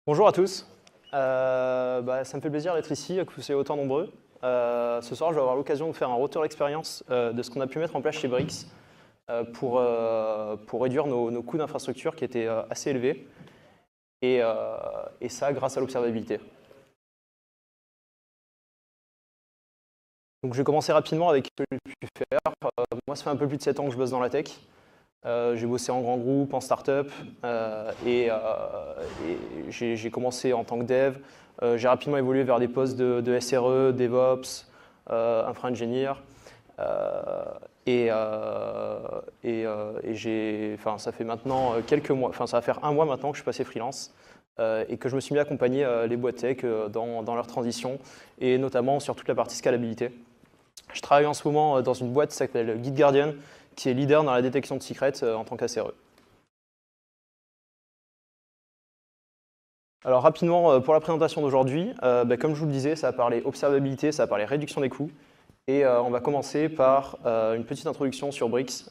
Bonjour à tous. Ça me fait plaisir d'être ici, que vous soyez autant nombreux. Ce soir, je vais avoir l'occasion de faire un retour d'expérience de ce qu'on a pu mettre en place chez Brix pour réduire nos coûts d'infrastructure qui étaient assez élevés, et ça grâce à l'observabilité. Donc, je vais commencer rapidement avec ce que j'ai pu faire. Moi, ça fait un peu plus de 7 ans que je bosse dans la tech. J'ai bossé en grand groupe, en start-up, et j'ai commencé en tant que dev. J'ai rapidement évolué vers des postes de SRE, DevOps, infra-engineer. Ça fait maintenant quelques mois, ça va faire un mois maintenant que je suis passé freelance et que je me suis mis à accompagner les boîtes tech dans leur transition et notamment sur toute la partie scalabilité. Je travaille en ce moment dans une boîte qui s'appelle GitGuardian, qui est leader dans la détection de secrets en tant qu'SRE. Alors rapidement, pour la présentation d'aujourd'hui, comme je vous le disais, ça va parler observabilité, ça va parler réduction des coûts. Et on va commencer par une petite introduction sur Brix,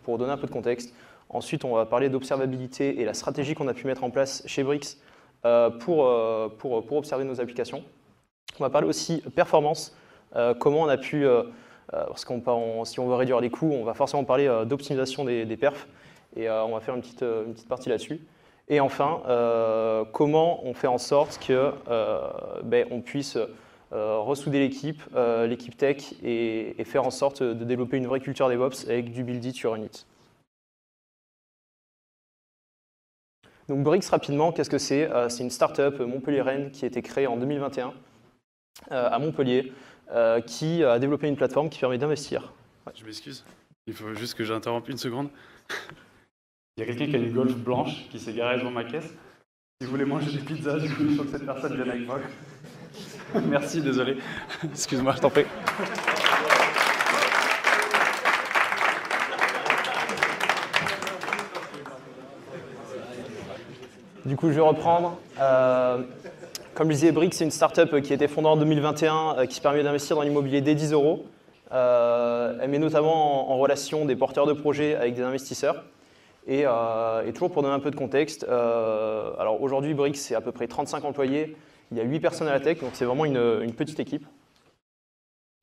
pour donner un peu de contexte. Ensuite, on va parler d'observabilité et la stratégie qu'on a pu mettre en place chez Brix pour observer nos applications. On va parler aussi performance, comment on a pu, parce que si on veut réduire les coûts, on va forcément parler d'optimisation des perfs, et on va faire une petite partie là-dessus. Et enfin, comment on fait en sorte qu'on puisse ressouder l'équipe tech et faire en sorte de développer une vraie culture DevOps avec du build it sur Unit. Donc Brix, rapidement, qu'est-ce que c'est? C'est une startup montpelliéraine qui a été créée en 2021 à Montpellier, qui a développé une plateforme qui permet d'investir. Ouais. Je m'excuse, il faut juste que j'interrompe une seconde. Il y a quelqu'un qui a une Golf blanche qui s'est garée devant ma caisse. Si vous voulez manger des pizzas, du coup, il faut que cette personne vienne avec moi. Merci, désolé. Excuse-moi, je t'en prie. Du coup, je vais reprendre. Comme je disais, Brix, c'est une startup qui a été fondée en 2021, qui permet d'investir dans l'immobilier dès 10 €. Elle met notamment en relation des porteurs de projets avec des investisseurs. Et toujours pour donner un peu de contexte, alors aujourd'hui, Brix, c'est à peu près 35 employés. Il y a 8 personnes à la tech, donc c'est vraiment une petite équipe.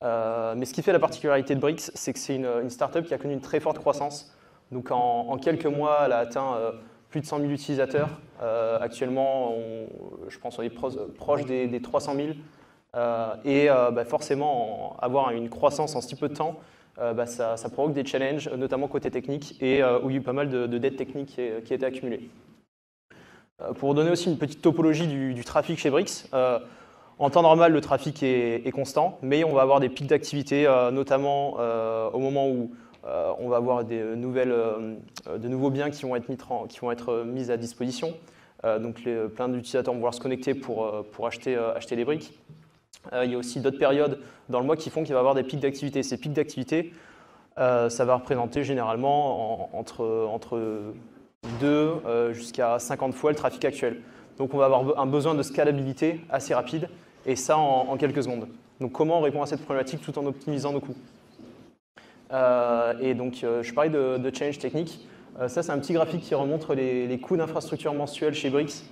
Mais ce qui fait la particularité de Brix, c'est que c'est une startup qui a connu une très forte croissance. Donc en quelques mois, elle a atteint plus de 100 000 utilisateurs. Actuellement, je pense qu'on est proche des 300 000. Forcément, avoir une croissance en si peu de temps, ça provoque des challenges, notamment côté technique, et où il y a eu pas mal de dettes techniques qui a été accumulées. Pour donner aussi une petite topologie du trafic chez Brix, en temps normal, le trafic est constant, mais on va avoir des pics d'activité, notamment au moment où on va avoir de nouveaux biens qui vont être mis à disposition. Donc plein d'utilisateurs vont pouvoir se connecter pour acheter des briques. Il y a aussi d'autres périodes dans le mois qui font qu'il va y avoir des pics d'activité. Ces pics d'activité, ça va représenter généralement entre 2 jusqu'à 50 fois le trafic actuel. Donc on va avoir un besoin de scalabilité assez rapide, et ça en quelques secondes. Donc comment on répond à cette problématique tout en optimisant nos coûts? Je parlais de challenge technique. Ça, c'est un petit graphique qui remontre les coûts d'infrastructure mensuels chez Brix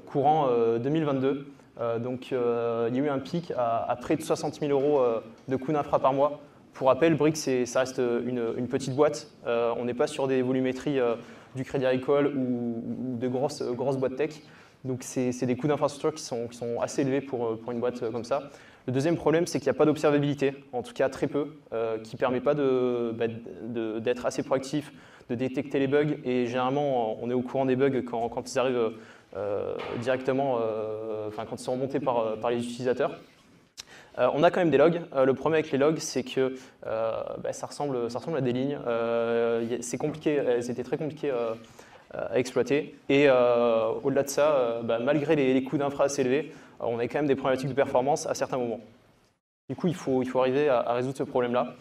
courant 2022. Il y a eu un pic à près de 60 000 € de coûts d'infra par mois. Pour rappel, Brix, ça reste une petite boîte. On n'est pas sur des volumétries du Crédit Agricole ou de grosses boîtes tech. Donc c'est des coûts d'infrastructure qui sont assez élevés pour une boîte comme ça. Le deuxième problème, c'est qu'il n'y a pas d'observabilité, en tout cas très peu, qui ne permet pas d'être assez proactif, de détecter les bugs. Et généralement, on est au courant des bugs quand ils arrivent directement, quand ils sont remontés par les utilisateurs. On a quand même des logs. Le problème avec les logs, c'est que ça ressemble à des lignes. C'est compliqué, elles étaient très compliquées à exploiter. Et au-delà de ça, malgré les coûts d'infra assez élevés, on a quand même des problématiques de performance à certains moments. Du coup, il faut arriver à résoudre ce problème-là.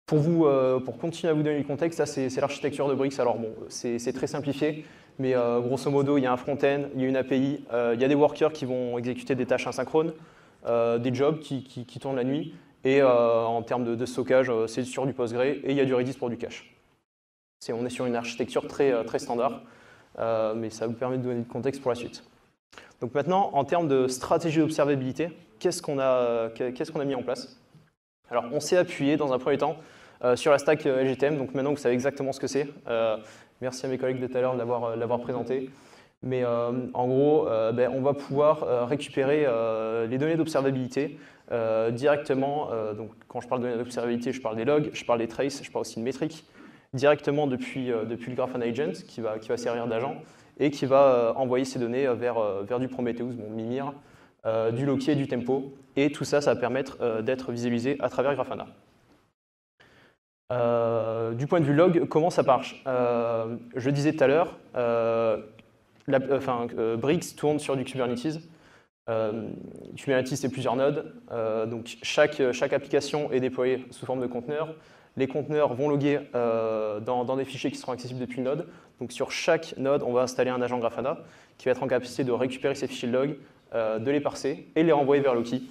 Pour continuer à vous donner le contexte, ça c'est l'architecture de Brix. Alors bon, c'est très simplifié, mais grosso modo, il y a un front-end, il y a une API, il y a des workers qui vont exécuter des tâches asynchrones, des jobs qui tournent la nuit, et en termes de stockage, c'est sur du Postgre, et il y a du Redis pour du cache. On est sur une architecture très standard. mais ça vous permet de donner du contexte pour la suite. Donc maintenant, en termes de stratégie d'observabilité, qu'est-ce qu'on a mis en place? Alors, on s'est appuyé dans un premier temps sur la stack LGTM, donc maintenant vous savez exactement ce que c'est. Merci à mes collègues de tout à l'heure de l'avoir présenté. Mais en gros, on va pouvoir récupérer les données d'observabilité directement. Donc, quand je parle de données d'observabilité, je parle des logs, je parle des traces, je parle aussi de métriques, directement depuis le Grafana Agent qui va servir d'agent et qui va envoyer ces données vers du Prometheus, Mimir, du Loki et du Tempo. Et tout ça, ça va permettre d'être visualisé à travers Grafana. Du point de vue log, comment ça marche? Je disais tout à l'heure, Brix tourne sur du Kubernetes. Kubernetes, c'est plusieurs nodes. Donc chaque application est déployée sous forme de conteneurs. Les conteneurs vont loguer dans des fichiers qui seront accessibles depuis le node. Donc sur chaque node, on va installer un agent Grafana qui va être en capacité de récupérer ces fichiers de log, de les parser et les renvoyer vers Loki.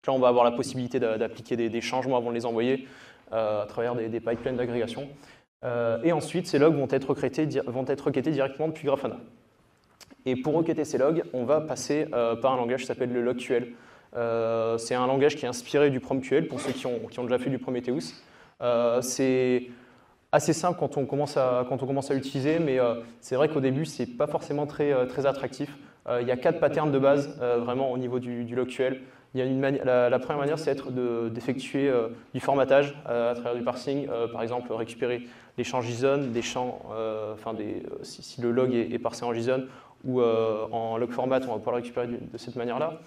Là, on va avoir la possibilité d'appliquer des changements avant de les envoyer à travers des pipelines d'agrégation. Et ensuite, ces logs vont être requêtés directement depuis Grafana. Et pour requêter ces logs, on va passer par un langage qui s'appelle le LogQL. C'est un langage qui est inspiré du PromQL pour ceux qui ont déjà fait du Prometheus. C'est assez simple quand on commence à l'utiliser, mais c'est vrai qu'au début, ce n'est pas forcément très attractif. Il y a 4 patterns de base vraiment au niveau du LogQL. Il y a la première manière, c'est d'effectuer du formatage à travers du parsing. Par exemple, récupérer les champs JSON, des champs, si le log est parsé en JSON ou en log format, on va pouvoir le récupérer de cette manière-là.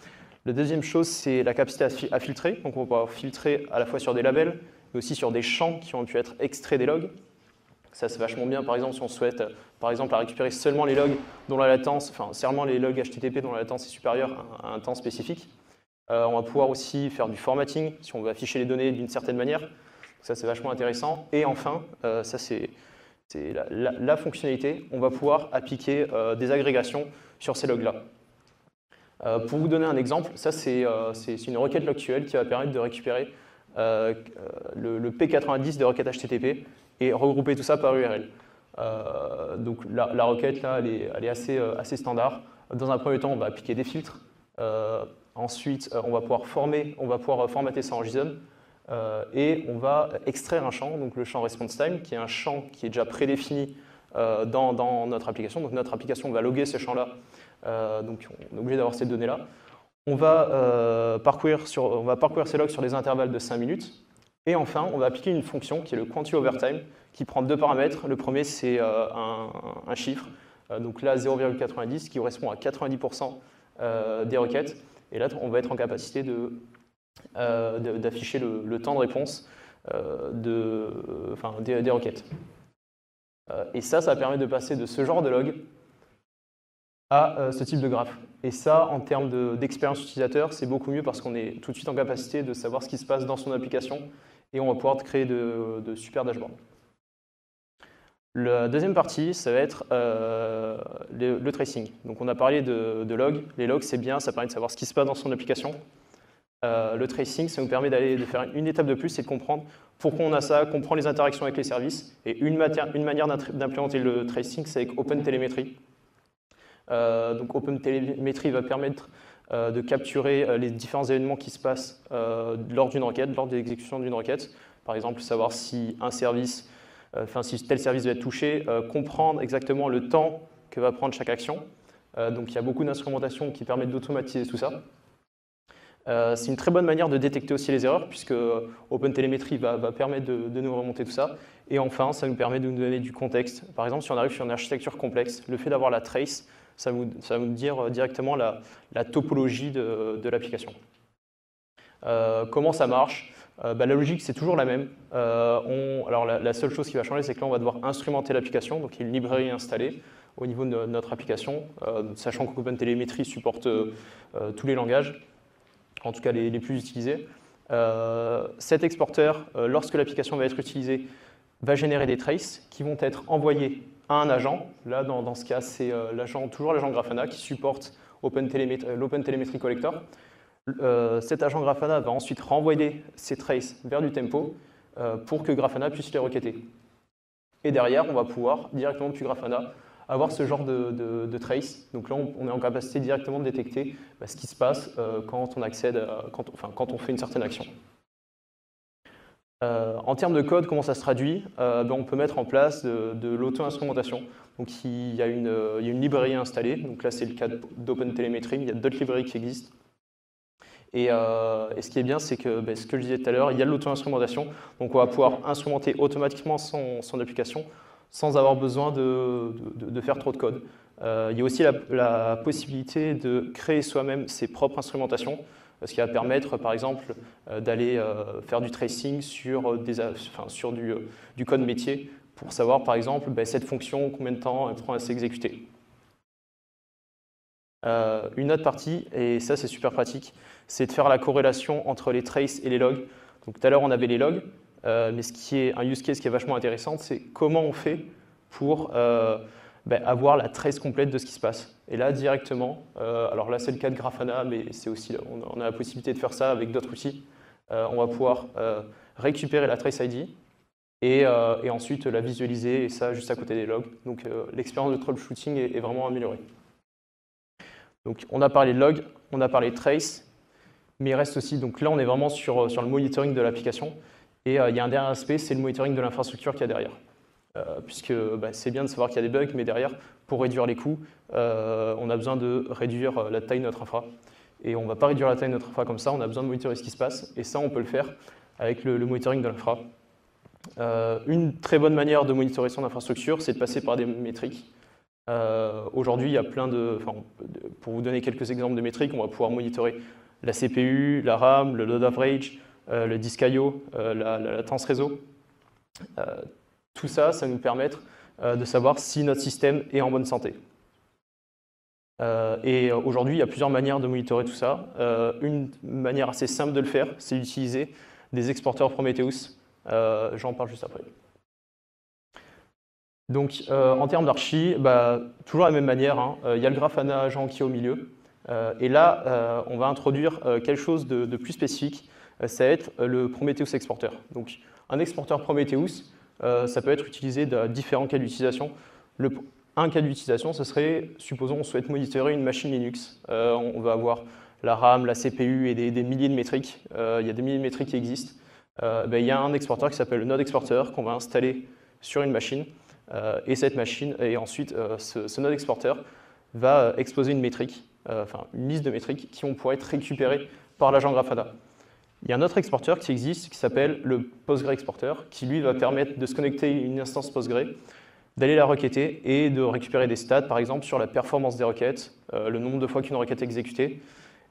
La deuxième chose, c'est la capacité à filtrer. Donc, on va pouvoir filtrer à la fois sur des labels, mais aussi sur des champs qui ont pu être extraits des logs. Ça, c'est vachement bien, par exemple, si on souhaite par exemple, à récupérer seulement les logs dont la latence, seulement les logs HTTP dont la latence est supérieure à un temps spécifique. On va pouvoir aussi faire du formatting, si on veut afficher les données d'une certaine manière. Ça, c'est vachement intéressant. Et enfin, ça, c'est la fonctionnalité, on va pouvoir appliquer des agrégations sur ces logs-là. Pour vous donner un exemple, ça, c'est une requête LogQL qui va permettre de récupérer le P90 de requête HTTP et regrouper tout ça par URL. Donc la requête, là, elle est assez standard. Dans un premier temps, on va appliquer des filtres. Ensuite, on va pouvoir formater ça en JSON. Et on va extraire un champ, donc le champ response time, qui est un champ qui est déjà prédéfini dans notre application. Donc notre application va loguer ce champ-là. Donc on est obligé d'avoir ces données-là. On va parcourir ces logs sur des intervalles de 5 minutes. Et enfin, on va appliquer une fonction qui est le quanti-overtime, qui prend 2 paramètres. Le premier, c'est un chiffre. Donc là, 0,90, qui correspond à 90% des requêtes. Et là, on va être en capacité d'afficher le temps de réponse des requêtes. Et ça va permettre de passer de ce genre de log à ce type de graphe. Et ça, en termes d'expérience utilisateur, c'est beaucoup mieux parce qu'on est tout de suite en capacité de savoir ce qui se passe dans son application et on va pouvoir créer de super dashboards. La deuxième partie, ça va être le tracing. Donc on a parlé de logs. Les logs, c'est bien, ça permet de savoir ce qui se passe dans son application. Le tracing, ça nous permet de faire une étape de plus, c'est de comprendre pourquoi on a ça, comprendre les interactions avec les services. Et une manière d'implémenter le tracing, c'est avec OpenTelemetry. Donc OpenTelemetry va permettre de capturer les différents événements qui se passent lors d'une requête, lors de l'exécution d'une requête. Par exemple, savoir si si tel service va être touché, comprendre exactement le temps que va prendre chaque action. Donc il y a beaucoup d'instrumentation qui permettent d'automatiser tout ça. C'est une très bonne manière de détecter aussi les erreurs, puisque OpenTelemetry va permettre de nous remonter tout ça. Et enfin, ça nous permet de nous donner du contexte. Par exemple, si on arrive sur une architecture complexe, le fait d'avoir la trace, ça va nous dire directement la topologie de l'application. Comment ça marche? La logique, c'est toujours la même. Alors la seule chose qui va changer, c'est que là, on va devoir instrumenter l'application. Donc, il y a une librairie installée au niveau de notre application, sachant qu'OpenTelemetry supporte tous les langages, en tout cas les plus utilisés. Cet exporteur, lorsque l'application va être utilisée, va générer des traces qui vont être envoyées à un agent. Là, dans ce cas, c'est toujours l'agent Grafana qui supporte l'OpenTelemetry Collector. Cet agent Grafana va ensuite renvoyer ces traces vers du Tempo pour que Grafana puisse les requêter. Et derrière, on va pouvoir, directement depuis Grafana, avoir ce genre de trace. Donc là, on est en capacité directement de détecter ce qui se passe quand on accède, quand on fait une certaine action. En termes de code, comment ça se traduit? On peut mettre en place de l'auto-instrumentation. Donc il y a une librairie installée. Donc là, c'est le cas d'OpenTelemetry. Il y a d'autres librairies qui existent. Et ce qui est bien, c'est que, ce que je disais tout à l'heure, il y a de l'auto-instrumentation. Donc on va pouvoir instrumenter automatiquement son application sans avoir besoin de faire trop de code. Il y a aussi la possibilité de créer soi-même ses propres instrumentations, ce qui va permettre, par exemple, d'aller faire du tracing sur du code métier pour savoir, par exemple, cette fonction, combien de temps elle prend à s'exécuter. Une autre partie, et ça c'est super pratique, c'est de faire la corrélation entre les traces et les logs. Donc tout à l'heure on avait les logs, mais ce qui est un use case qui est vachement intéressant, c'est comment on fait pour avoir la trace complète de ce qui se passe. Et là directement, alors là c'est le cas de Grafana, mais c'est aussi, on a la possibilité de faire ça avec d'autres outils. On va pouvoir récupérer la trace ID et ensuite la visualiser, et ça juste à côté des logs. Donc l'expérience de troubleshooting est vraiment améliorée. Donc on a parlé de log, on a parlé de trace, mais il reste aussi, donc là on est vraiment sur le monitoring de l'application, et il y a un dernier aspect, c'est le monitoring de l'infrastructure qu'il y a derrière. Puisque c'est bien de savoir qu'il y a des bugs, mais derrière, pour réduire les coûts, on a besoin de réduire la taille de notre infra. Et on ne va pas réduire la taille de notre infra comme ça, on a besoin de monitorer ce qui se passe, et ça on peut le faire avec le monitoring de l'infra. Une très bonne manière de monitorer son infrastructure, c'est de passer par des métriques. Aujourd'hui, il y a plein pour vous donner quelques exemples de métriques, on va pouvoir monitorer la CPU, la RAM, le load average, le disque I/O, la latence réseau. Tout ça, ça va nous permettre de savoir si notre système est en bonne santé. Et aujourd'hui, il y a plusieurs manières de monitorer tout ça. Une manière assez simple de le faire, c'est d'utiliser des exporteurs Prometheus. J'en parle juste après. Donc, en termes d'archi, toujours de la même manière, hein, il y a le Grafana agent qui est au milieu. Et là, on va introduire quelque chose de plus spécifique, ça va être le Prometheus Exporter. Donc, un exporteur Prometheus, ça peut être utilisé dans différents cas d'utilisation. Un cas d'utilisation, ce serait, supposons on souhaite monitorer une machine Linux. On va avoir la RAM, la CPU et des milliers de métriques. Il y a des milliers de métriques qui existent. Il y a un exporteur qui s'appelle le Node Exporter qu'on va installer sur une machine. Et cette machine, et ensuite ce Node Exporter va exposer une métrique, une liste de métriques qui vont pouvoir être récupérées par l'agent Grafana. Il y a un autre exporteur qui existe qui s'appelle le Postgre Exporter, qui lui va permettre de se connecter à une instance Postgre, d'aller la requêter et de récupérer des stats, par exemple sur la performance des requêtes, le nombre de fois qu'une requête est exécutée.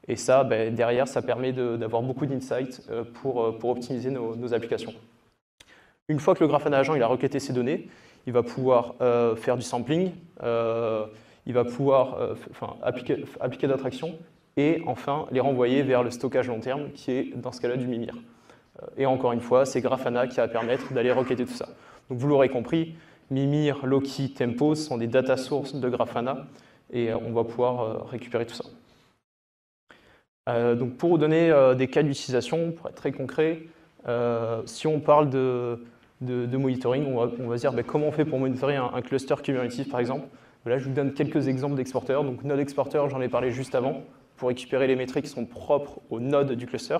Et ça, derrière, ça permet d'avoir beaucoup d'insights pour optimiser nos applications. Une fois que le Grafana agent il a requêté ces données, il va pouvoir faire du sampling, il va pouvoir appliquer d'autres actions, et enfin les renvoyer vers le stockage long terme, qui est dans ce cas-là du Mimir. Et encore une fois, c'est Grafana qui va permettre d'aller requêter tout ça. Donc vous l'aurez compris, Mimir, Loki, Tempo sont des data sources de Grafana, et on va pouvoir récupérer tout ça. Donc pour vous donner des cas d'utilisation, pour être très concret, si on parle de monitoring, on va se dire comment on fait pour monitorer un cluster Kubernetes par exemple. Là, je vous donne quelques exemples d'exporteurs. Donc Node Exporter, j'en ai parlé juste avant, pour récupérer les métriques qui sont propres au node du cluster.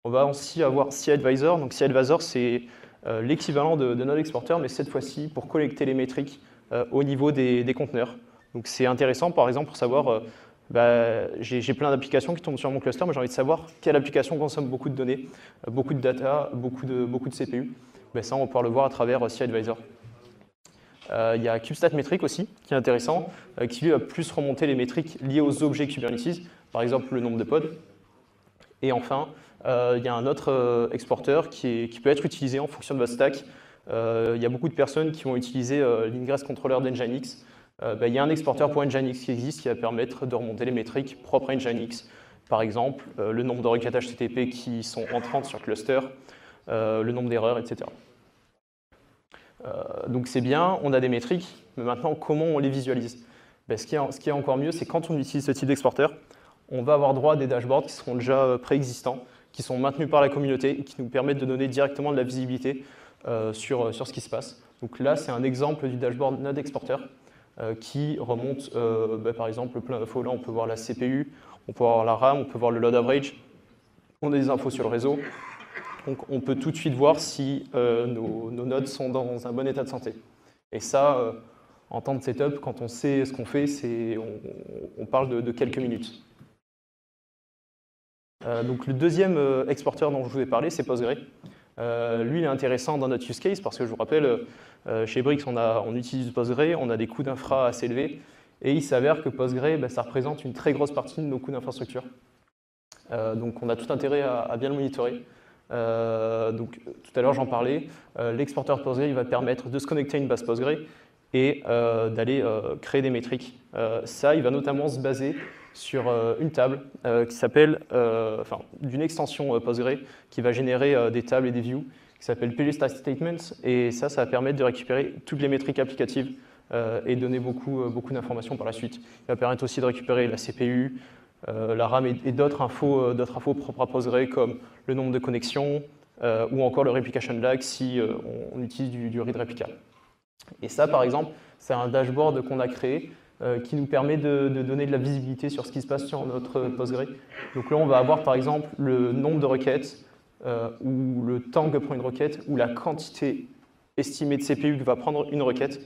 On va aussi avoir CAdvisor. Donc CAdvisor, c'est l'équivalent de Node Exporter, mais cette fois-ci pour collecter les métriques au niveau des conteneurs. Donc c'est intéressant, par exemple, pour savoir, j'ai plein d'applications qui tombent sur mon cluster, mais j'ai envie de savoir quelle application consomme beaucoup de données, beaucoup de data, beaucoup de CPU. Ça, on va pouvoir le voir à travers CAdvisor. Il y a KubeStatMetric aussi, qui est intéressant, qui lui va plus remonter les métriques liées aux objets Kubernetes, par exemple le nombre de pods. Et enfin, il y a un autre exporteur qui peut être utilisé en fonction de votre stack. Il y a beaucoup de personnes qui vont utiliser l'Ingress Controller d'Nginx. Il y a un exporteur pour Nginx qui existe qui va permettre de remonter les métriques propres à Nginx. Par exemple, le nombre de requêtes HTTP qui sont entrantes sur cluster, le nombre d'erreurs, etc. Donc c'est bien, on a des métriques, mais maintenant comment on les visualise? Ce qui est encore mieux, c'est quand on utilise ce type d'exporteur, on va avoir droit à des dashboards qui seront déjà préexistants, qui sont maintenus par la communauté et qui nous permettent de donner directement de la visibilité sur ce qui se passe. Donc là, c'est un exemple du dashboard Node Exporter. qui remontent, par exemple, plein d'infos. Là, on peut voir la CPU, on peut voir la RAM, on peut voir le load average. On a des infos sur le réseau. Donc, on peut tout de suite voir si nos nodes sont dans un bon état de santé. Et ça, en temps de setup, quand on sait ce qu'on fait, on parle de quelques minutes. Donc, le deuxième exporteur dont je vous ai parlé, c'est Postgre. Lui, il est intéressant dans notre use case parce que je vous rappelle, chez Brix, on utilise Postgre, on a des coûts d'infra assez élevés, et il s'avère que Postgre, ça représente une très grosse partie de nos coûts d'infrastructure. Donc, on a tout intérêt à bien le monitorer. Donc, tout à l'heure, j'en parlais. L'exporteur Postgre, il va permettre de se connecter à une base Postgre et d'aller créer des métriques. Ça, il va notamment se baser sur une table qui s'appelle, d'une extension Postgre qui va générer des tables et des views qui s'appelle PGStat Statements, et ça va permettre de récupérer toutes les métriques applicatives et donner beaucoup d'informations par la suite. Il va permettre aussi de récupérer la CPU, la RAM et d'autres infos propres à Postgre comme le nombre de connexions ou encore le replication lag si on utilise du read replica. Et ça, par exemple, c'est un dashboard qu'on a créé qui nous permet de donner de la visibilité sur ce qui se passe sur notre Postgre. Donc là, on va avoir par exemple le nombre de requêtes ou le temps que prend une requête ou la quantité estimée de CPU que va prendre une requête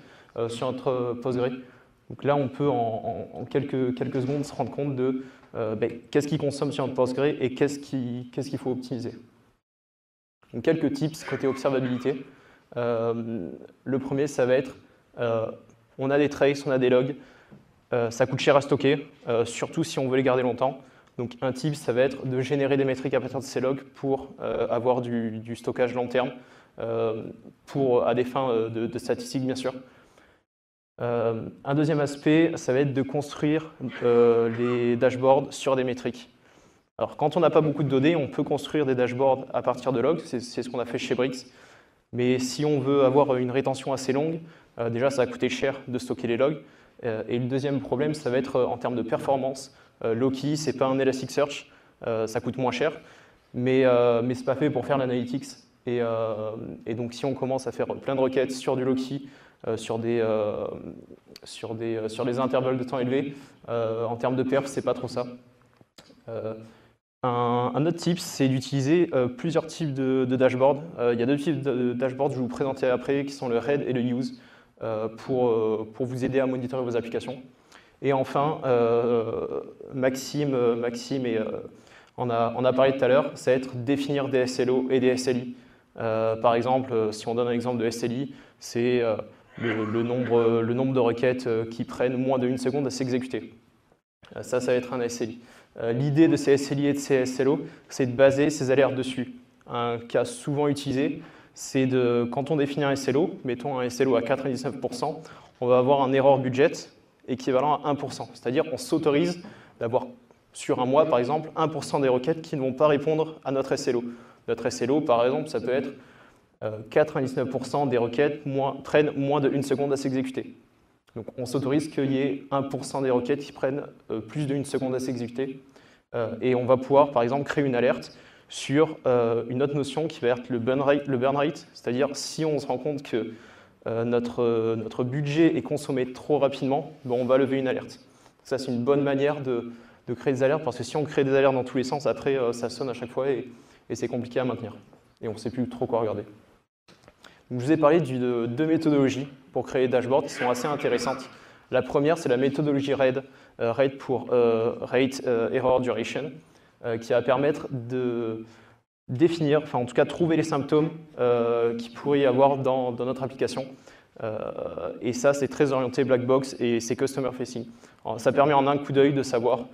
sur notre Postgre. Donc là, on peut en quelques secondes se rendre compte de qu'est-ce qui consomme sur notre Postgre et qu'est-ce qu'il faut optimiser. Donc quelques tips côté observabilité. Le premier, ça va être on a des traces, on a des logs. Ça coûte cher à stocker, surtout si on veut les garder longtemps. Donc un tip, ça va être de générer des métriques à partir de ces logs pour avoir du stockage long terme, à des fins de statistiques, bien sûr. Un deuxième aspect, ça va être de construire les dashboards sur des métriques. Alors quand on n'a pas beaucoup de données, on peut construire des dashboards à partir de logs, c'est ce qu'on a fait chez Brix. Mais si on veut avoir une rétention assez longue, déjà ça va coûter cher de stocker les logs. Et le deuxième problème, ça va être en termes de performance. Loki, ce n'est pas un Elasticsearch, ça coûte moins cher, mais ce n'est pas fait pour faire l'analytics. Et donc si on commence à faire plein de requêtes sur du Loki, sur des intervalles de temps élevés, en termes de perf, ce n'est pas trop ça. Un autre tip, c'est d'utiliser plusieurs types de dashboards. Il y a deux types de dashboards que je vais vous présenter après, qui sont le RAID et le Use, pour vous aider à monitorer vos applications. Et enfin, Maxime et on a parlé tout à l'heure, ça va être définir des SLO et des SLI. Par exemple, si on donne un exemple de SLI, c'est le nombre de requêtes qui prennent moins de 1 seconde à s'exécuter. Ça va être un SLI. L'idée de ces SLI et de ces SLO, c'est de baser ces alertes dessus. Un cas souvent utilisé, c'est quand on définit un SLO, mettons un SLO à 99%, on va avoir un error budget équivalent à 1%. C'est-à-dire qu'on s'autorise d'avoir, sur un mois par exemple, 1% des requêtes qui ne vont pas répondre à notre SLO. Notre SLO, par exemple, ça peut être 99% des requêtes prennent moins de 1 seconde à s'exécuter. Donc on s'autorise qu'il y ait 1% des requêtes qui prennent plus de 1 seconde à s'exécuter. Et on va pouvoir, par exemple, créer une alerte sur une autre notion qui va être le burn rate, c'est-à-dire si on se rend compte que notre budget est consommé trop rapidement, on va lever une alerte. Ça, c'est une bonne manière de créer des alertes, parce que si on crée des alertes dans tous les sens, après, ça sonne à chaque fois et c'est compliqué à maintenir. Et on ne sait plus trop quoi regarder. Donc, je vous ai parlé de deux méthodologies pour créer des dashboards qui sont assez intéressantes. La première, c'est la méthodologie RAID, RAID pour Rate Error Duration, qui va permettre de définir, enfin en tout cas trouver les symptômes qu'il pourrait y avoir dans notre application. Et ça, c'est très orienté black box et c'est customer facing. Alors, ça permet en un coup d'œil de savoir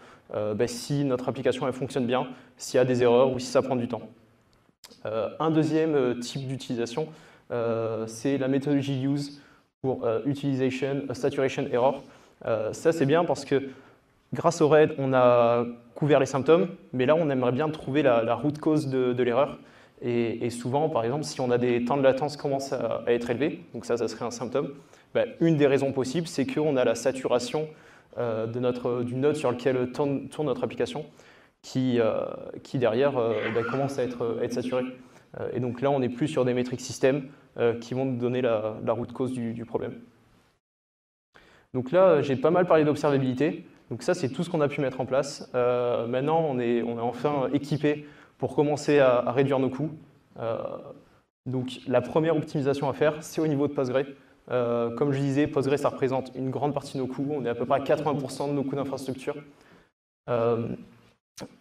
si notre application elle fonctionne bien, s'il y a des erreurs ou si ça prend du temps. Un deuxième type d'utilisation, c'est la méthodologie use pour Utilization Saturation Error. Ça, c'est bien parce que grâce au RAID, on a couvert les symptômes, mais là, on aimerait bien trouver la root cause de l'erreur. Et souvent, par exemple, si on a des temps de latence qui commencent à être élevés, donc ça serait un symptôme, une des raisons possibles, c'est qu'on a la saturation du node sur lequel tourne notre application qui derrière commence à être saturé. Et donc là, on est plus sur des métriques système qui vont nous donner la root cause du problème. Donc là, j'ai pas mal parlé d'observabilité. Donc ça, c'est tout ce qu'on a pu mettre en place. Maintenant, on est enfin équipé pour commencer à réduire nos coûts. Donc la première optimisation à faire, c'est au niveau de Postgre. Comme je disais, Postgre, ça représente une grande partie de nos coûts. On est à peu près à 80% de nos coûts d'infrastructure.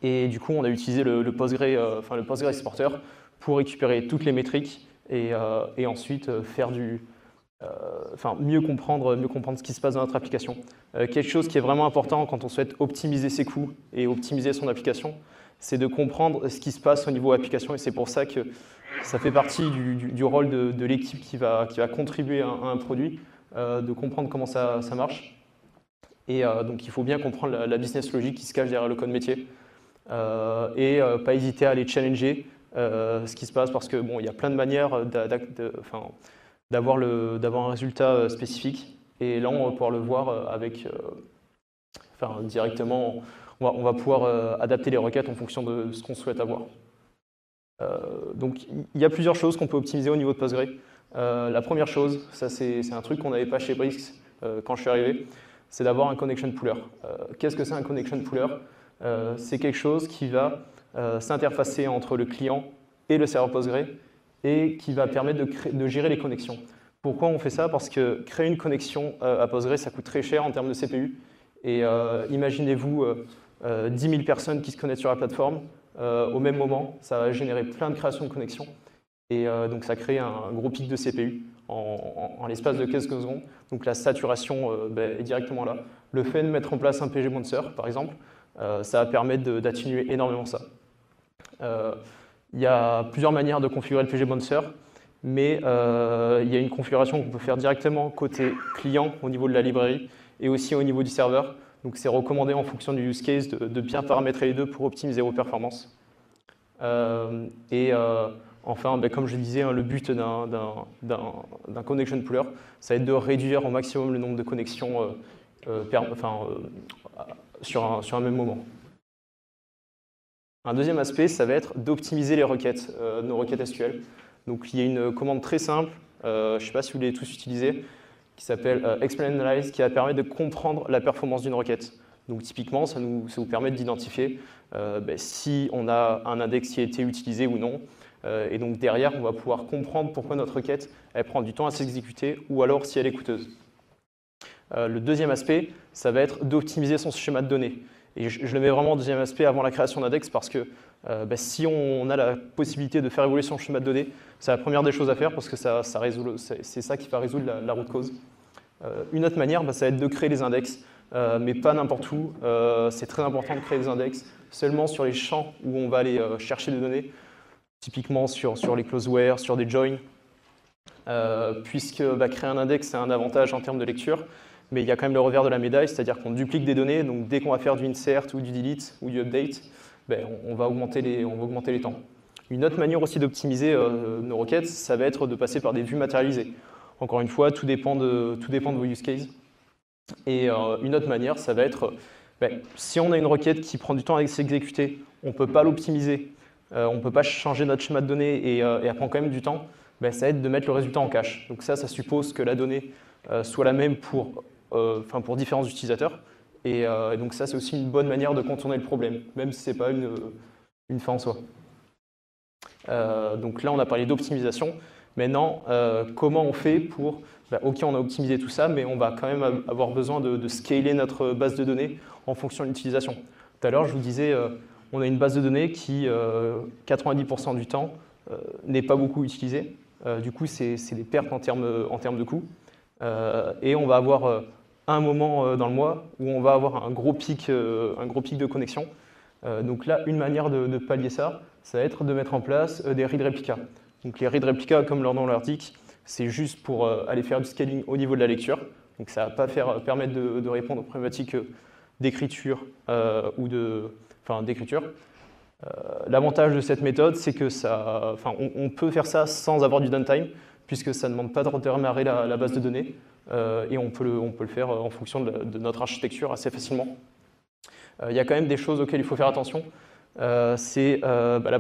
Et du coup, on a utilisé le Postgre Exporter pour récupérer toutes les métriques et ensuite faire mieux comprendre ce qui se passe dans notre application. Quelque chose qui est vraiment important quand on souhaite optimiser ses coûts et optimiser son application, c'est de comprendre ce qui se passe au niveau application, et c'est pour ça que ça fait partie du rôle de l'équipe qui va contribuer à un produit, de comprendre comment ça marche. Et donc il faut bien comprendre la business logic qui se cache derrière le code métier, et pas hésiter à aller challenger ce qui se passe, parce que bon, il y a plein de manières d'avoir un résultat spécifique, et là on va pouvoir le voir directement. On va pouvoir adapter les requêtes en fonction de ce qu'on souhaite avoir. Donc il y a plusieurs choses qu'on peut optimiser au niveau de Postgre. La première chose, ça c'est un truc qu'on n'avait pas chez Brix quand je suis arrivé, c'est d'avoir un connection pooler. Qu'est-ce que c'est un connection pooler? C'est quelque chose qui va s'interfacer entre le client et le serveur Postgre, et qui va permettre de gérer les connexions. Pourquoi on fait ça? Parce que créer une connexion à Postgre, ça coûte très cher en termes de CPU. Et imaginez-vous 10 000 personnes qui se connectent sur la plateforme au même moment, ça va générer plein de créations de connexions. Et donc ça crée un gros pic de CPU en l'espace de quelques secondes. Donc la saturation est directement là. Le fait de mettre en place un PG Bouncer, par exemple, ça va permettre d'atténuer énormément ça. Il y a plusieurs manières de configurer le PG Bouncer, mais il y a une configuration qu'on peut faire directement côté client au niveau de la librairie et aussi au niveau du serveur. Donc c'est recommandé en fonction du use case de bien paramétrer les deux pour optimiser vos performances. Enfin, comme je disais, le but d'un connection pooler, ça va être de réduire au maximum le nombre de connexions sur un même moment. Un deuxième aspect, ça va être d'optimiser les requêtes, nos requêtes SQL. Donc il y a une commande très simple, je ne sais pas si vous l'avez tous utilisée, qui s'appelle explain analyze, qui va permettre de comprendre la performance d'une requête. Donc typiquement, ça vous permet d'identifier si on a un index qui a été utilisé ou non. Et donc derrière, on va pouvoir comprendre pourquoi notre requête elle prend du temps à s'exécuter, ou alors si elle est coûteuse. Le deuxième aspect, ça va être d'optimiser son schéma de données. Et je le mets vraiment en deuxième aspect avant la création d'index, parce que si on a la possibilité de faire évoluer son schéma de données, c'est la première des choses à faire, parce que c'est ça qui va résoudre la root cause. Une autre manière, ça va être de créer des index, mais pas n'importe où. C'est très important de créer des index seulement sur les champs où on va aller chercher des données, typiquement sur les closeware, sur des joins, puisque créer un index, c'est un avantage en termes de lecture, mais il y a quand même le revers de la médaille, c'est-à-dire qu'on duplique des données, donc dès qu'on va faire du insert ou du delete ou du update, on va augmenter les temps. Une autre manière aussi d'optimiser nos requêtes, ça va être de passer par des vues matérialisées. Encore une fois, tout dépend de vos use cases. Et une autre manière, ça va être, si on a une requête qui prend du temps à s'exécuter, on ne peut pas l'optimiser, on ne peut pas changer notre schéma de données et elle prend quand même du temps, ça va être de mettre le résultat en cache. Donc ça suppose que la donnée soit la même pour différents utilisateurs. Et donc ça, c'est aussi une bonne manière de contourner le problème, même si ce n'est pas une fin en soi. Donc là, on a parlé d'optimisation. Maintenant, comment on fait pour... OK, on a optimisé tout ça, mais on va quand même avoir besoin de scaler notre base de données en fonction de l'utilisation. Tout à l'heure, je vous disais, on a une base de données qui, 90% du temps, n'est pas beaucoup utilisée. Du coup, c'est des pertes en termes de coûts. Et on va avoir un moment dans le mois où on va avoir un gros pic de connexion. Donc là, une manière de pallier ça, ça va être de mettre en place des read replicas. Donc les read replicas, comme leur nom l'indique, c'est juste pour aller faire du scaling au niveau de la lecture. Donc ça ne va pas permettre de répondre aux problématiques d'écriture d'écriture. L'avantage de cette méthode, c'est que on peut faire ça sans avoir du downtime, puisque ça ne demande pas de redémarrer la base de données, et on peut le faire en fonction de notre architecture assez facilement. Il y a quand même des choses auxquelles il faut faire attention. La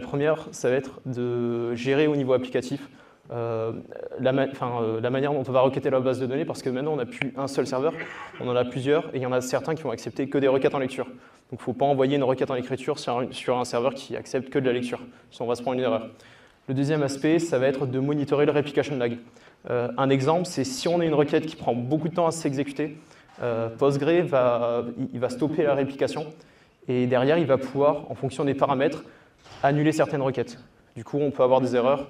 première, ça va être de gérer au niveau applicatif. la manière dont on va requêter la base de données, parce que maintenant on n'a plus un seul serveur, on en a plusieurs, et il y en a certains qui vont accepter que des requêtes en lecture. Donc il ne faut pas envoyer une requête en écriture sur un serveur qui accepte que de la lecture, sinon on va se prendre une erreur. Le deuxième aspect, ça va être de monitorer le replication lag. Un exemple, c'est si on a une requête qui prend beaucoup de temps à s'exécuter, Postgre va stopper la réplication, et derrière, il va pouvoir, en fonction des paramètres, annuler certaines requêtes. Du coup, on peut avoir des erreurs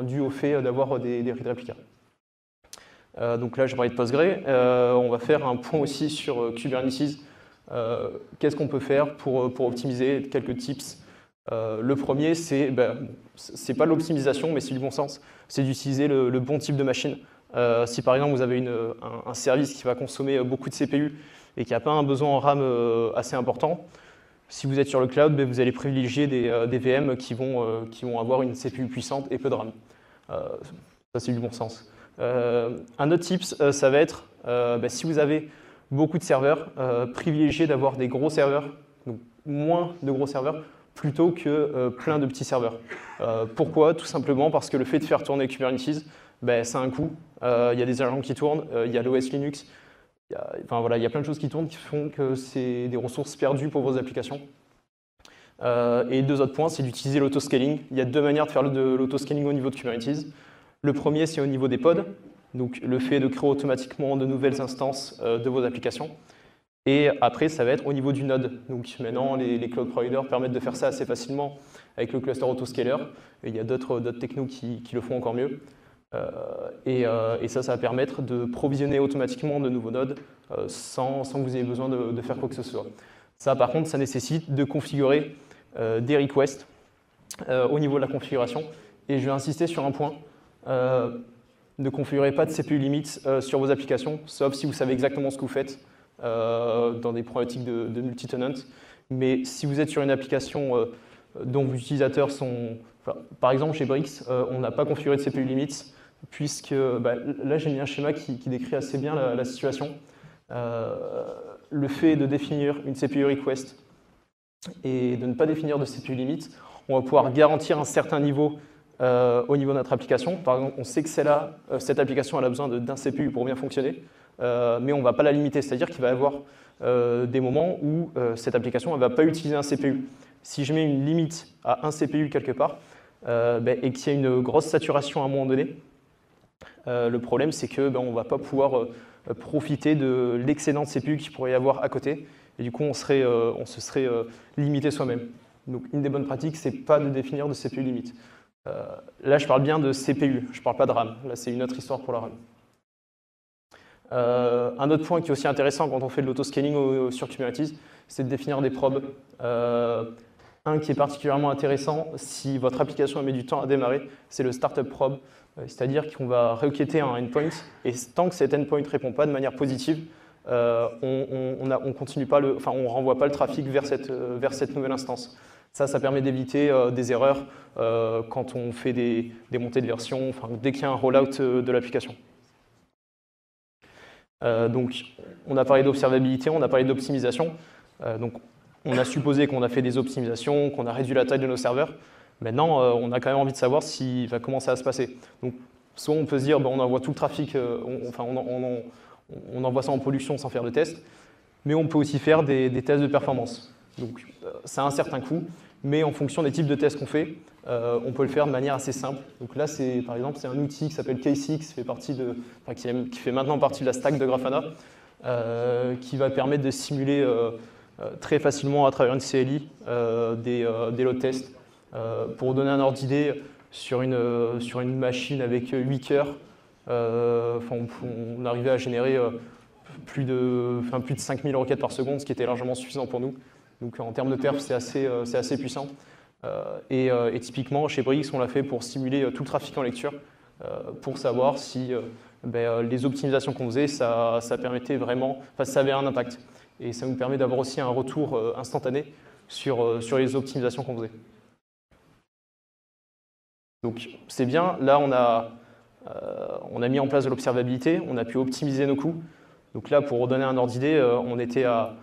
dues au fait d'avoir des read replicas. Donc là, je parlais de Postgre. On va faire un point aussi sur Kubernetes. Qu'est-ce qu'on peut faire pour optimiser? Quelques tips. Le premier, c'est pas l'optimisation, mais c'est du bon sens. C'est d'utiliser le bon type de machine. Si par exemple, vous avez un service qui va consommer beaucoup de CPU et qui n'a pas un besoin en RAM assez important, si vous êtes sur le cloud, vous allez privilégier des VM qui vont avoir une CPU puissante et peu de RAM. Ça, c'est du bon sens. Un autre tip, ça va être, si vous avez beaucoup de serveurs, privilégiez d'avoir des gros serveurs, donc moins de gros serveurs, plutôt que plein de petits serveurs. Pourquoi? Tout simplement parce que le fait de faire tourner Kubernetes, ça a un coût. Il y a des agents qui tournent, il y a l'OS Linux, il y a plein de choses qui tournent qui font que c'est des ressources perdues pour vos applications. Et deux autres points, c'est d'utiliser l'autoscaling. Il y a deux manières de faire de l'autoscaling au niveau de Kubernetes. Le premier, c'est au niveau des pods, donc le fait de créer automatiquement de nouvelles instances de vos applications. Et après, ça va être au niveau du node. Donc maintenant, les cloud providers permettent de faire ça assez facilement avec le cluster autoscaler. Et il y a d'autres technos qui le font encore mieux. Et ça va permettre de provisionner automatiquement de nouveaux nodes sans que vous ayez besoin de faire quoi que ce soit. Ça, par contre, ça nécessite de configurer des requests au niveau de la configuration. Et je vais insister sur un point. Ne configurez pas de CPU limits sur vos applications, sauf si vous savez exactement ce que vous faites dans des problématiques de multi-tenant. Mais si vous êtes sur une application dont vos utilisateurs sont... par exemple, chez Brix, on n'a pas configuré de CPU limits, puisque là, j'ai mis un schéma qui décrit assez bien la situation. Le fait de définir une CPU request et de ne pas définir de CPU limit, on va pouvoir garantir un certain niveau au niveau de notre application. Par exemple, on sait que cette application elle a besoin d'un CPU pour bien fonctionner, mais on ne va pas la limiter, c'est-à-dire qu'il va y avoir des moments où cette application ne va pas utiliser un CPU. Si je mets une limite à un CPU quelque part, et qu'il y a une grosse saturation à un moment donné, le problème c'est qu'on ne va pas pouvoir profiter de l'excédent de CPU qu'il pourrait y avoir à côté, et du coup on se serait limité soi-même. Donc une des bonnes pratiques, c'est pas de définir de CPU limite. Là je parle bien de CPU, je ne parle pas de RAM, là c'est une autre histoire pour la RAM. Un autre point qui est aussi intéressant quand on fait de l'autoscaling sur Kubernetes, c'est de définir des probes. Un qui est particulièrement intéressant si votre application met du temps à démarrer, c'est le startup probe, c'est-à-dire qu'on va requêter un endpoint et tant que cet endpoint ne répond pas de manière positive, on continue pas on renvoie pas le trafic vers cette nouvelle instance. Ça permet d'éviter des erreurs quand on fait des montées de version, dès qu'il y a un rollout de l'application. Donc, on a parlé d'observabilité, on a parlé d'optimisation. Donc, on a supposé qu'on a fait des optimisations, qu'on a réduit la taille de nos serveurs. Maintenant, on a quand même envie de savoir comment ça va se passer. Donc, soit on peut se dire, on envoie tout le trafic, on envoie ça en production sans faire de tests, mais on peut aussi faire des tests de performance. Donc, ça a un certain coût, mais en fonction des types de tests qu'on fait, on peut le faire de manière assez simple. Donc là, par exemple, c'est un outil qui s'appelle K6, qui fait maintenant partie de la stack de Grafana, qui va permettre de simuler très facilement à travers une CLI des load tests. Pour vous donner un ordre d'idée, sur une machine avec 8 cœurs, on arrivait à générer plus de 5000 requêtes par seconde, ce qui était largement suffisant pour nous. Donc en termes de perf, c'est assez puissant. Et typiquement, chez Brix, on l'a fait pour simuler tout le trafic en lecture, pour savoir si les optimisations qu'on faisait, ça permettait vraiment, ça avait un impact. Et ça nous permet d'avoir aussi un retour instantané sur les optimisations qu'on faisait. Donc c'est bien, là on a mis en place de l'observabilité, on a pu optimiser nos coûts. Donc là, pour redonner un ordre d'idée, on était à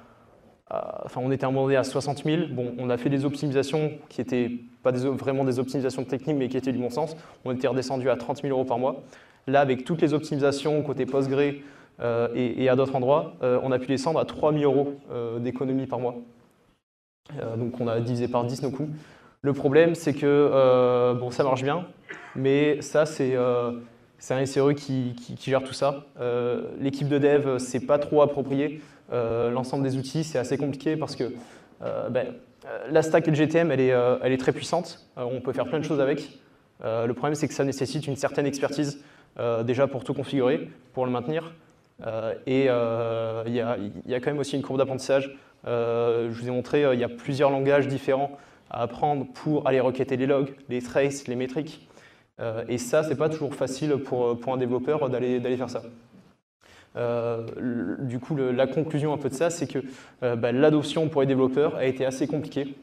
enfin, on était abandonné à 60 000. Bon, on a fait des optimisations qui n'étaient pas vraiment des optimisations techniques, mais qui étaient du bon sens. On était redescendu à 30 000 € par mois. Là, avec toutes les optimisations côté Postgre et à d'autres endroits, on a pu descendre à 3 000 € d'économie par mois. Donc, on a divisé par 10 nos coûts. Le problème, c'est que bon, ça marche bien, mais ça, c'est un SRE qui gère tout ça. L'équipe de dev, c'est pas trop approprié. L'ensemble des outils, c'est assez compliqué parce que la stack LGTM, elle est très puissante. On peut faire plein de choses avec. Le problème, c'est que ça nécessite une certaine expertise déjà pour tout configurer, pour le maintenir. Et il y a quand même aussi une courbe d'apprentissage. Je vous ai montré, il y a plusieurs langages différents à apprendre pour aller requêter les logs, les traces, les métriques. Et ça, c'est pas toujours facile pour un développeur d'aller faire ça. Du coup, la conclusion un peu de ça, c'est que l'adoption pour les développeurs a été assez compliquée.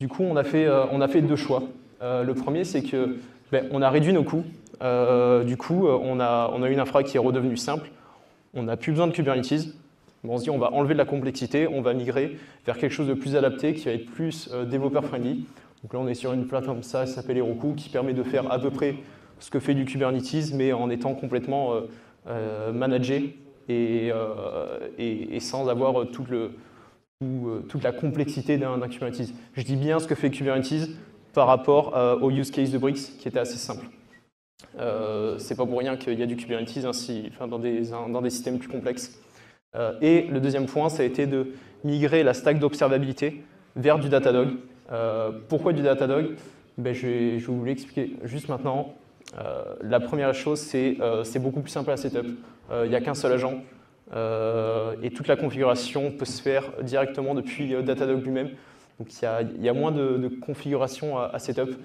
Du coup, on a fait deux choix. Le premier, c'est que on a réduit nos coûts. Du coup, on a une infra qui est redevenue simple. On n'a plus besoin de Kubernetes. On se dit, on va enlever de la complexité, on va migrer vers quelque chose de plus adapté, qui va être plus développeur-friendly. Donc là, on est sur une plateforme SaaS qui s'appelle Heroku, qui permet de faire à peu près ce que fait du Kubernetes, mais en étant complètement managé et sans avoir toute la complexité d'un Kubernetes. Je dis bien ce que fait Kubernetes par rapport au use case de Brix, qui était assez simple. C'est pas pour rien qu'il y a du Kubernetes dans des systèmes plus complexes. Et le deuxième point, ça a été de migrer la stack d'observabilité vers du Datadog. Pourquoi du Datadog? Je vais vous l'expliquer juste maintenant. La première chose, c'est beaucoup plus simple à setup. Il n'y a qu'un seul agent et toute la configuration peut se faire directement depuis Datadog lui-même. Donc il y a moins de configuration à setup.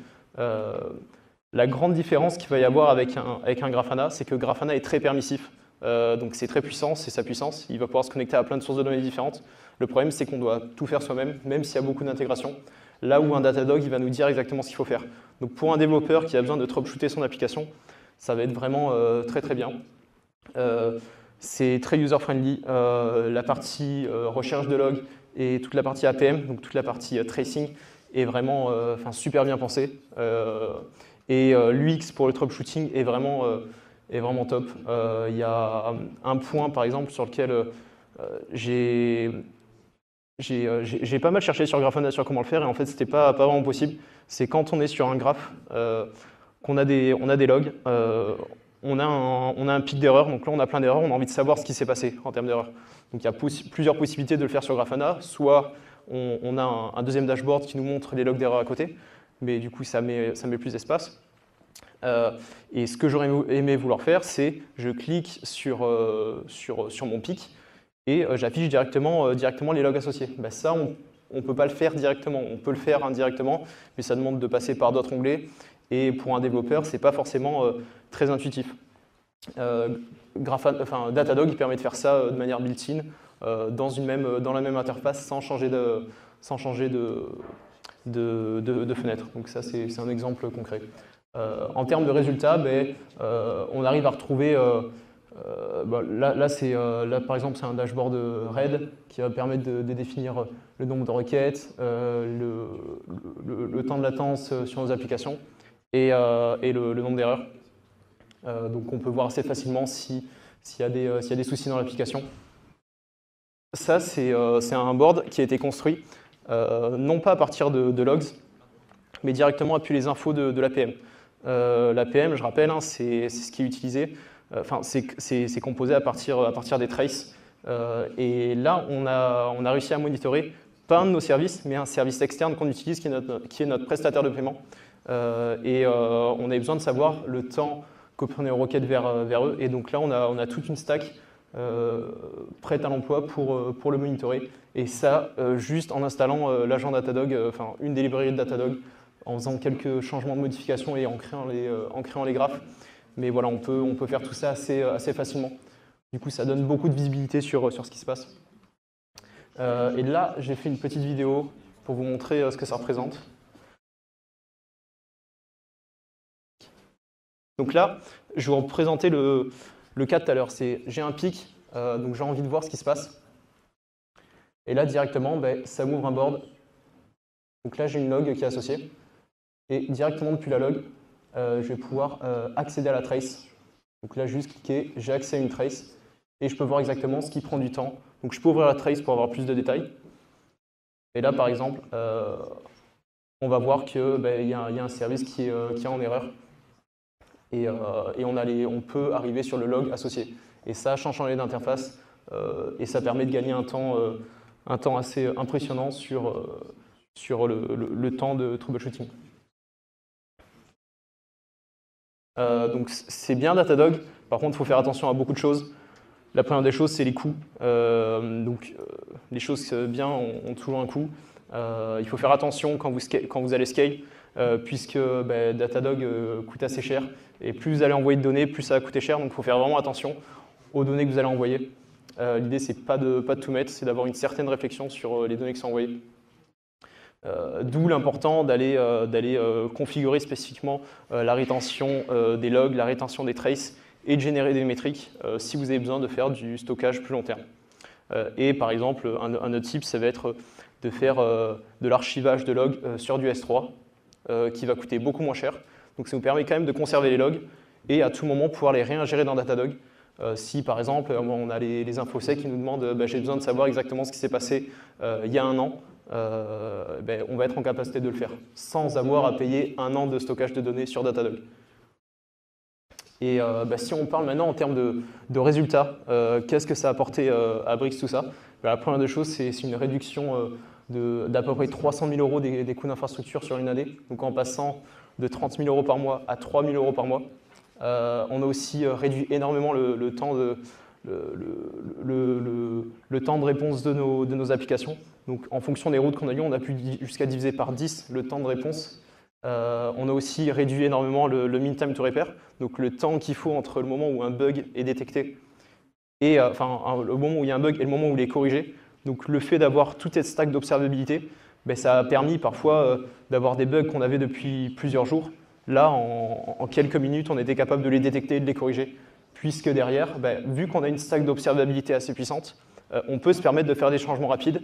La grande différence qu'il va y avoir avec un Grafana, c'est que Grafana est très permissif. Donc c'est très puissant, c'est sa puissance. Il va pouvoir se connecter à plein de sources de données différentes. Le problème, c'est qu'on doit tout faire soi-même, même s'il y a beaucoup d'intégration. Là où un Datadog, il va nous dire exactement ce qu'il faut faire. Donc pour un développeur qui a besoin de troubleshooter son application, ça va être vraiment très très bien. C'est très user-friendly. La partie recherche de log et toute la partie APM, donc toute la partie tracing, est vraiment super bien pensée. Et l'UX pour le troubleshooting est vraiment top. Il y a un point, par exemple, sur lequel j'ai pas mal cherché sur Grafana sur comment le faire, et en fait, c'était pas vraiment possible. C'est quand on est sur un graphe, qu'on a des logs, on a un pic d'erreur, donc là, on a plein d'erreurs, on a envie de savoir ce qui s'est passé en termes d'erreurs. Donc, il y a plusieurs possibilités de le faire sur Grafana. Soit on a un deuxième dashboard qui nous montre les logs d'erreurs à côté, mais du coup, ça met plus d'espace. Et ce que j'aurais aimé vouloir faire, c'est je clique sur mon pic et j'affiche directement les logs associés. Ça, on ne peut pas le faire directement. On peut le faire indirectement, mais ça demande de passer par d'autres onglets. Et pour un développeur, ce n'est pas forcément très intuitif. Datadog permet de faire ça de manière built-in dans la même interface sans changer de fenêtre. Donc ça, c'est un exemple concret. En termes de résultats, on arrive à retrouver, là par exemple c'est un dashboard RAID qui va permettre de définir le nombre de requêtes, le temps de latence sur nos applications et le nombre d'erreurs. Donc on peut voir assez facilement s'il y a des soucis dans l'application. Ça c'est un board qui a été construit non pas à partir de logs, mais directement appuyé les infos de l'APM. L'APM, je rappelle, c'est ce qui est utilisé, c'est composé à partir des traces. Et là, on a réussi à monitorer pas un de nos services, mais un service externe qu'on utilise qui est notre prestataire de paiement. On a besoin de savoir le temps que prenait nos requêtes vers eux. Et donc là, on a toute une stack prête à l'emploi pour le monitorer. Et ça, juste en installant l'agent Datadog, une des librairies de Datadog, en faisant quelques changements de modification et en créant les graphes. Mais voilà, on peut faire tout ça assez facilement. Du coup, ça donne beaucoup de visibilité sur ce qui se passe. Et là, j'ai fait une petite vidéo pour vous montrer ce que ça représente. Donc là, je vais vous présenter le cas de tout à l'heure. J'ai un pic, donc j'ai envie de voir ce qui se passe. Et là, directement, ça m'ouvre un board. Donc là, j'ai une log qui est associée. Et directement depuis la log, je vais pouvoir accéder à la trace. Donc là, juste cliquer, j'ai accès à une trace. Et je peux voir exactement ce qui prend du temps. Donc je peux ouvrir la trace pour avoir plus de détails. Et là, par exemple, on va voir qu'il y a un service qui est en erreur. Et on peut arriver sur le log associé. Et ça, sans changer d'interface, et ça permet de gagner un temps assez impressionnant sur le temps de troubleshooting. Donc c'est bien Datadog, par contre il faut faire attention à beaucoup de choses. La première des choses, c'est les coûts. Les choses bien ont toujours un coût. Il faut faire attention quand vous allez scale, puisque Datadog coûte assez cher. Et plus vous allez envoyer de données, plus ça va coûter cher. Donc il faut faire vraiment attention aux données que vous allez envoyer. L'idée, c'est pas de tout mettre, c'est d'avoir une certaine réflexion sur les données qui sont envoyées. D'où l'important d'aller configurer spécifiquement la rétention des logs, la rétention des traces, et de générer des métriques si vous avez besoin de faire du stockage plus long terme. Et par exemple, un autre type, ça va être de faire de l'archivage de logs sur du S3, qui va coûter beaucoup moins cher. Donc ça vous permet quand même de conserver les logs et à tout moment pouvoir les réingérer dans Datadog. Si par exemple, on a les infosec qui nous demandent j'ai besoin de savoir exactement ce qui s'est passé il y a un an, on va être en capacité de le faire sans avoir à payer un an de stockage de données sur Datadog. Et si on parle maintenant en termes de résultats, qu'est-ce que ça a apporté à Brix tout ça? La première des choses, c'est une réduction d'à peu près 300 000 € des coûts d'infrastructure sur une année, donc en passant de 30 000 € par mois à 3 000 € par mois. On a aussi réduit énormément le temps de réponse de nos applications. Donc en fonction des routes qu'on a eues, on a pu jusqu'à diviser par 10 le temps de réponse. On a aussi réduit énormément le mean time to repair, donc le temps qu'il faut entre le moment où un bug est détecté et le moment où il y a un bug et le moment où il est corrigé. Donc le fait d'avoir toute cette stack d'observabilité, ça a permis parfois d'avoir des bugs qu'on avait depuis plusieurs jours. Là, en quelques minutes, on était capable de les détecter et de les corriger, puisque derrière, vu qu'on a une stack d'observabilité assez puissante, on peut se permettre de faire des changements rapides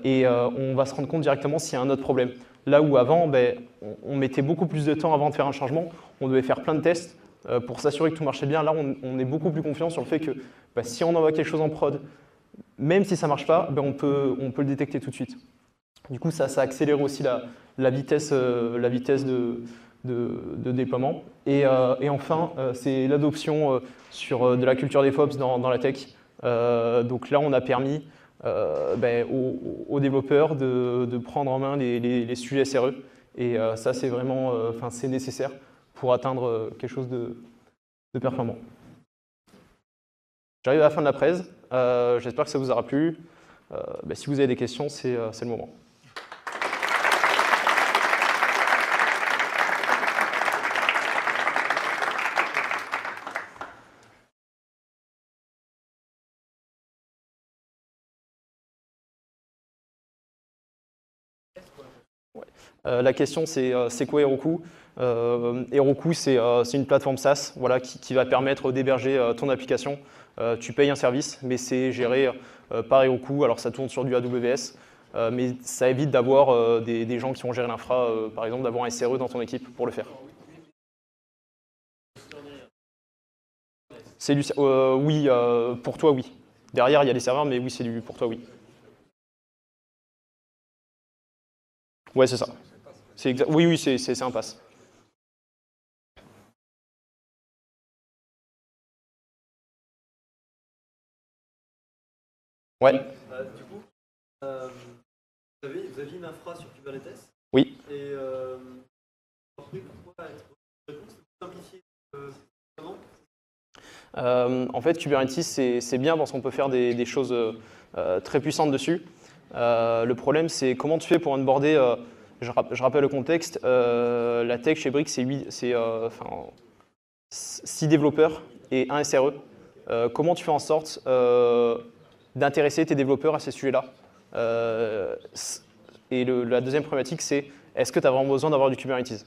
et on va se rendre compte directement s'il y a un autre problème. Là où avant, on mettait beaucoup plus de temps avant de faire un changement, on devait faire plein de tests pour s'assurer que tout marchait bien. Là, on est beaucoup plus confiant sur le fait que si on envoie quelque chose en prod, même si ça ne marche pas, on peut le détecter tout de suite. Du coup, ça accélère aussi la vitesse de déploiement. Et enfin, c'est l'adoption sur de la culture DevOps dans la tech. Donc là, on a permis aux développeurs de prendre en main les sujets SRE. Et ça, c'est vraiment c'est nécessaire pour atteindre quelque chose de performant. J'arrive à la fin de la presse. J'espère que ça vous aura plu. Si vous avez des questions, c'est le moment. La question, c'est quoi Heroku? Heroku, c'est une plateforme SaaS qui va permettre d'héberger ton application. Tu payes un service, mais c'est géré par Heroku. Alors, ça tourne sur du AWS, mais ça évite d'avoir des gens qui vont gérer l'infra, par exemple, d'avoir un SRE dans ton équipe pour le faire. Oui, pour toi, oui. Derrière, il y a des serveurs, mais oui, c'est pour toi, oui. Ouais, c'est ça. Oui, c'est un pass. Ouais. Du coup, vous aviez une infra sur Kubernetes. Oui. Et pourquoi simplifier en fait, Kubernetes, c'est bien parce qu'on peut faire des choses très puissantes dessus. Le problème, c'est comment tu fais pour onboarder. Je rappelle le contexte. La tech chez Brix, c'est 6 développeurs et un SRE. Comment tu fais en sorte d'intéresser tes développeurs à ces sujets-là? Et la deuxième problématique, c'est est-ce que tu as vraiment besoin d'avoir du Kubernetes?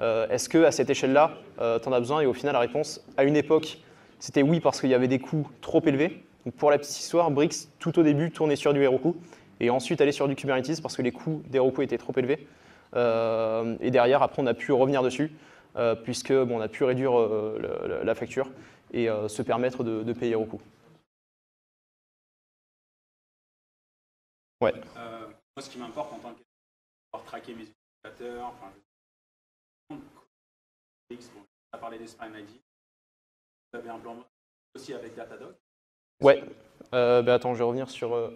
Est-ce qu'à cette échelle-là, tu en as besoin? Et au final, la réponse, à une époque, c'était oui parce qu'il y avait des coûts trop élevés. Donc pour la petite histoire, Brix, tout au début, tournait sur du Heroku, et ensuite allait sur du Kubernetes parce que les coûts d'Heroku étaient trop élevés. Et derrière, après, on a pu revenir dessus, puisque on a pu réduire la facture et se permettre de payer Heroku. Ouais. Moi, ce qui m'importe en tant que pouvoir traquer mes utilisateurs, enfin, on a parlé des Spine ID. Vous avez un plan aussi avec Datadog? Ouais. Attends, je vais revenir sur.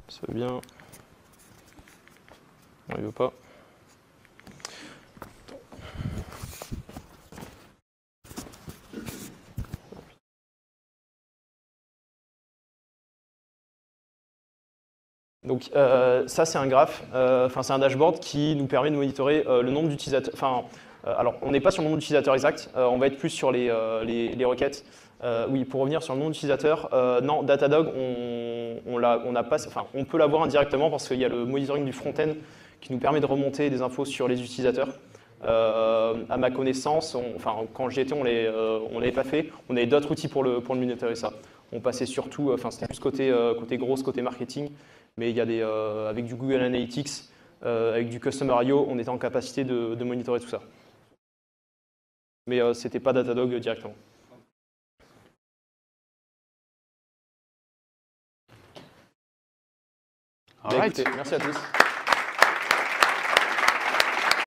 Ça va bien. Non, il veut pas. Donc ça, c'est un graphe, c'est un dashboard qui nous permet de monitorer le nombre d'utilisateurs. Alors, on n'est pas sur le nombre d'utilisateurs exact, on va être plus sur les requêtes. Oui, pour revenir sur le nombre d'utilisateurs, non, Datadog, on peut l'avoir indirectement parce qu'il y a le monitoring du front-end qui nous permet de remonter des infos sur les utilisateurs. À ma connaissance, quand j'y étais, on ne l'avait pas fait. On avait d'autres outils pour le monitorer ça. On passait surtout, c'était plus côté grosse, côté marketing. Mais il y a avec du Google Analytics, avec du Customer IO, on était en capacité de monitorer tout ça. Mais ce n'était pas Datadog directement. Alright. Écoutez, merci à tous.